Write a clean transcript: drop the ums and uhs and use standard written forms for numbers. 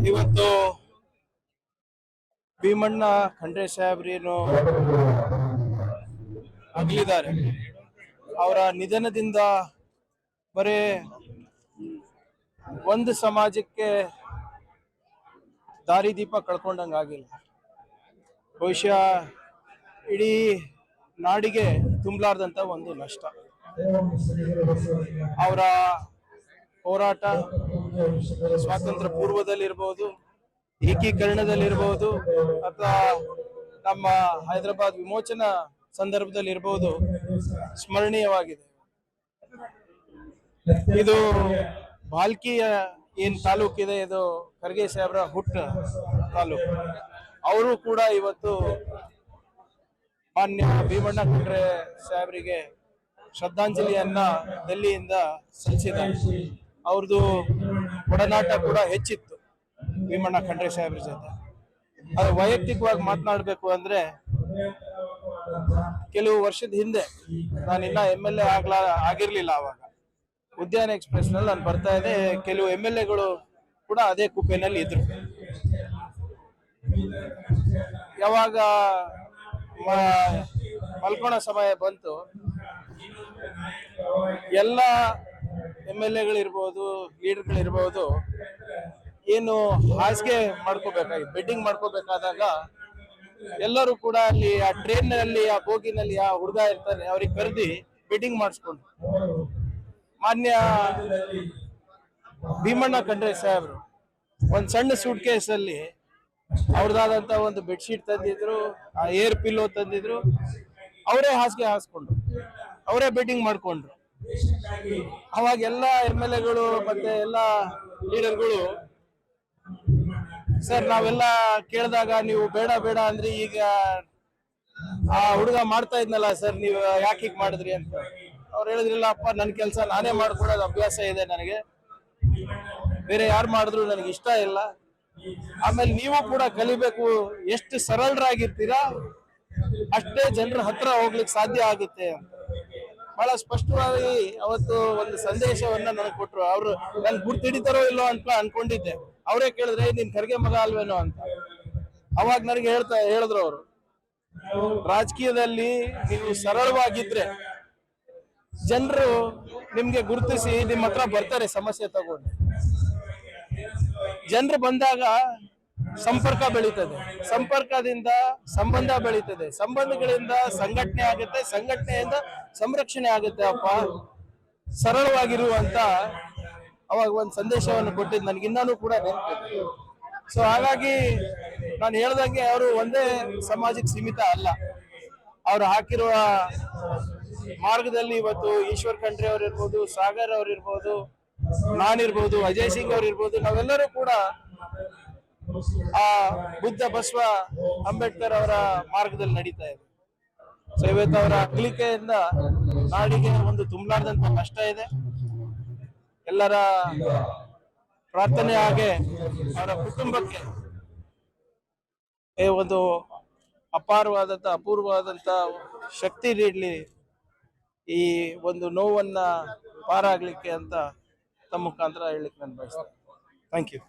ಇವತ್ತು ಭೀಮಣ್ಣ ಖಂಡ್ರೆ ಸಾಹೇಬ್ರೇನು ಅಗಲಿದ್ದಾರೆ. ಅವರ ನಿಧನದಿಂದ ಬರೇ ಒಂದು ಸಮಾಜಕ್ಕೆ ದಾರಿದೀಪ ಕಳ್ಕೊಂಡಂಗಾಗಿಲ್ಲ, ಬಹುಶಃ ಇಡೀ ನಾಡಿಗೆ ತುಂಬಲಾರ್ದಂತ ಒಂದು ನಷ್ಟ. ಅವರ ಹೋರಾಟ ಸ್ವಾತಂತ್ರ್ಯ ಪೂರ್ವದಲ್ಲಿರ್ಬೋದು, ಏಕೀಕರಣದಲ್ಲಿರ್ಬೋದು, ಅಥವಾ ನಮ್ಮ ಹೈದರಾಬಾದ್ ವಿಮೋಚನಾ ಸಂದರ್ಭದಲ್ಲಿರ್ಬೋದು ಸ್ಮರಣೀಯವಾಗಿದೆ. ಇದು ಭಾಲ್ಕಿಯ ಏನ್ ತಾಲೂಕಿದೆ, ಇದು ಖರ್ಗೆ ಸಾಹೇಬ್ರ ಹುಟ್ಟ ತಾಲೂಕು. ಅವರು ಕೂಡ ಇವತ್ತು ಮಾನ್ಯ ಭೀಮಣ್ಣ ಖಂಡ್ರೆ ಸಾಹೇಬ್ರಿಗೆ ಶ್ರದ್ಧಾಂಜಲಿಯನ್ನ ಡೆಲ್ಲಿಯಿಂದ ಸಲ್ಲಿಸಿದ್ದಾರೆ. ಅವ್ರದ್ದು ಒಡನಾಟ ಕೂಡ ಹೆಚ್ಚಿತ್ತು ಭೀಮಣ್ಣ ಖಂಡ್ರೆ ಸಾಹೇಬ್ರ ಜೊತೆ. ಅದು ವೈಯಕ್ತಿಕವಾಗಿ ಮಾತನಾಡಬೇಕು ಅಂದ್ರೆ, ಕೆಲವು ವರ್ಷದ ಹಿಂದೆ ನಾನಿನ್ನ MLA ಆಗಿರ್ಲಿಲ್ಲ. ಆವಾಗ ಉದ್ಯಾನ ಎಕ್ಸ್ಪ್ರೆಸ್ ನಲ್ಲಿ ನಾನು ಬರ್ತಾ ಇದ್ದೆ. ಕೆಲವು MLAಗಳು ಕೂಡ ಅದೇ ಕುಪ್ಪೆನಲ್ಲಿ ಇದ್ರು. ಯಾವಾಗ ಮಲ್ಕೋಣ ಸಮಯ ಬಂತು, ಎಲ್ಲ MLAಗಳಿರ್ಬೋದು, ಲೀಡರ್ಗಳಿರ್ಬೋದು, ಏನು ಹಾಸಿಗೆ ಮಾಡ್ಕೋಬೇಕಾಗಿತ್ತು, ಬೆಡ್ಡಿಂಗ್ ಮಾಡ್ಕೋಬೇಕಾದಾಗ ಎಲ್ಲರೂ ಕೂಡ ಅಲ್ಲಿ ಆ ಟ್ರೈನ್ ನಲ್ಲಿ, ಆ ಬೋಗಿನಲ್ಲಿ ಆ ಹುಡುಗ ಇರ್ತಾನೆ, ಅವ್ರಿಗೆ ಕರೆದಿ ಬೆಡ್ಡಿಂಗ್ ಮಾಡಿಸ್ಕೊಂಡು ಮಾನ್ಯ ಭೀಮಣ್ಣ ಖಂಡ್ರೆ ಸಾಹೇಬ್ರು ಒಂದ್ ಸಣ್ಣ ಸೂಟ್ ಕೇಸ್ ಅಲ್ಲಿ ಅವ್ರದಾದಂತ ಒಂದು ಬೆಡ್ಶೀಟ್ ತಂದಿದ್ರು, ಆ ಏರ್ ಪಿಲ್ಲೋ ತಂದಿದ್ರು, ಅವರೇ ಹಾಸಿಗೆ ಹಾಸ್ಕೊಂಡ್ರು, ಅವರೇ ಬೆಡ್ಡಿಂಗ್ ಮಾಡ್ಕೊಂಡ್ರು. ಅವಾಗ ಎಲ್ಲ MLAಗಳು ಮತ್ತೆ ಎಲ್ಲ ಲೀಡರ್ಗಳು, ಸರ್ ನಾವೆಲ್ಲ ಕೇಳಿದಾಗ ನೀವು ಬೇಡ ಬೇಡ ಅಂದ್ರೆ, ಈಗ ಆ ಹುಡುಗ ಮಾಡ್ತಾ ಇದ್ನಲ್ಲ ಸರ್, ನೀವು ಯಾಕೆ ಹೀಗೆ ಮಾಡಿದ್ರಿ ಅಂತ. ಅವ್ರು ಹೇಳಿದ್ರಿಲ್ಲ, ಅಪ್ಪ ನನ್ನ ಕೆಲಸ ನಾನೇ ಮಾಡ್ಕೊಡೋದು ಅಭ್ಯಾಸ ಇದೆ ನನಗೆ, ಬೇರೆ ಯಾರು ಮಾಡಿದ್ರು ನನಗೆ ಇಷ್ಟ ಇಲ್ಲ. ಆಮೇಲೆ ನೀವು ಕೂಡ ಕಲಿಬೇಕು, ಎಷ್ಟು ಸರಳರಾಗಿರ್ತೀರಾ ಅಷ್ಟೇ ಜನರ ಹತ್ರ ಹೋಗ್ಲಿಕ್ಕೆ ಸಾಧ್ಯ ಆಗುತ್ತೆ ಅಂತ ಬಹಳ ಸ್ಪಷ್ಟವಾಗಿ ಅವತ್ತು ಒಂದು ಸಂದೇಶವನ್ನ ನನಗೆ ಕೊಟ್ರು. ಅವ್ರು ನನ್ ಗುರ್ತು ಹಿಡಿತಾರೋ ಇಲ್ಲೋ ಅಂತ ಅನ್ಕೊಂಡಿದ್ದೆ. ಅವರೇ ಕೇಳಿದ್ರೆ ನೀನ್ ಖರ್ಗೆ ಮಗ ಅಲ್ವೇನೋ ಅಂತ. ಅವಾಗ ನನಗೆ ಹೇಳಿದ್ರು ಅವರು, ರಾಜಕೀಯದಲ್ಲಿ ನೀವು ಸರಳವಾಗಿದ್ರೆ ಜನರು ನಿಮ್ಗೆ ಗುರುತಿಸಿ ನಿಮ್ಮ ಹತ್ರ ಬರ್ತಾರೆ ಸಮಸ್ಯೆ ತಗೊಂಡು. ಜನರು ಬಂದಾಗ ಸಂಪರ್ಕ ಬೆಳೀತದೆ, ಸಂಪರ್ಕದಿಂದ ಸಂಬಂಧ ಬೆಳೀತದೆ, ಸಂಬಂಧಗಳಿಂದ ಸಂಘಟನೆ ಆಗುತ್ತೆ, ಸಂಘಟನೆಯಿಂದ ಸಂರಕ್ಷಣೆ ಆಗುತ್ತೆ. ಅಪ್ಪ ಸರಳವಾಗಿರುವಂತ ಅವಾಗ ಒಂದು ಸಂದೇಶವನ್ನು ಕೊಟ್ಟಿದ್ದು ನನಗಿನ್ನೂ ಕೂಡ ನೆನಪಿದೆ. ಸೊ ಹಾಗಾಗಿ ನಾನು ಹೇಳ್ದಂಗೆ ಅವರು ಒಂದೇ ಸಮಾಜಕ್ಕೆ ಸೀಮಿತ ಅಲ್ಲ. ಅವ್ರು ಹಾಕಿರುವ ಮಾರ್ಗದಲ್ಲಿ ಇವತ್ತು ಈಶ್ವರ್ ಖಂಡ್ರೆ ಅವರಿರ್ಬೋದು, ಸಾಗರ್ ಅವರಿರ್ಬೋದು, ನಾನಿರ್ಬೋದು, ಅಜಯ್ ಸಿಂಗ್ ಅವರಿರ್ಬೋದು, ನಾವೆಲ್ಲರೂ ಕೂಡ ಆ ಬುದ್ಧ ಬಸವ ಅಂಬೇಡ್ಕರ್ ಅವರ ಮಾರ್ಗದಲ್ಲಿ ನಡೀತಾ ಇದೆ. ಸೊ ಇವತ್ತು ಅವರ ಅಗಲಿಕೆಯಿಂದ ನಾಡಿಗೆ ಒಂದು ತುಂಬಲಾರ್ದಂತ ಕಷ್ಟ ಇದೆ. ಎಲ್ಲರ ಪ್ರಾರ್ಥನೆ ಹಾಗೆ ಅವರ ಕುಟುಂಬಕ್ಕೆ ಒಂದು ಅಪೂರ್ವವಾದಂತ ಶಕ್ತಿ ನೀಡಲಿ, ಈ ಒಂದು ನೋವನ್ನ ಪಾರಾಗ್ಲಿಕ್ಕೆ ಅಂತ ತಮ್ಮ ಮುಖಾಂತರ ಹೇಳಲಿಕ್ಕೆ ನಾನು ಬಯಸ್ತೇನೆ. Thank you.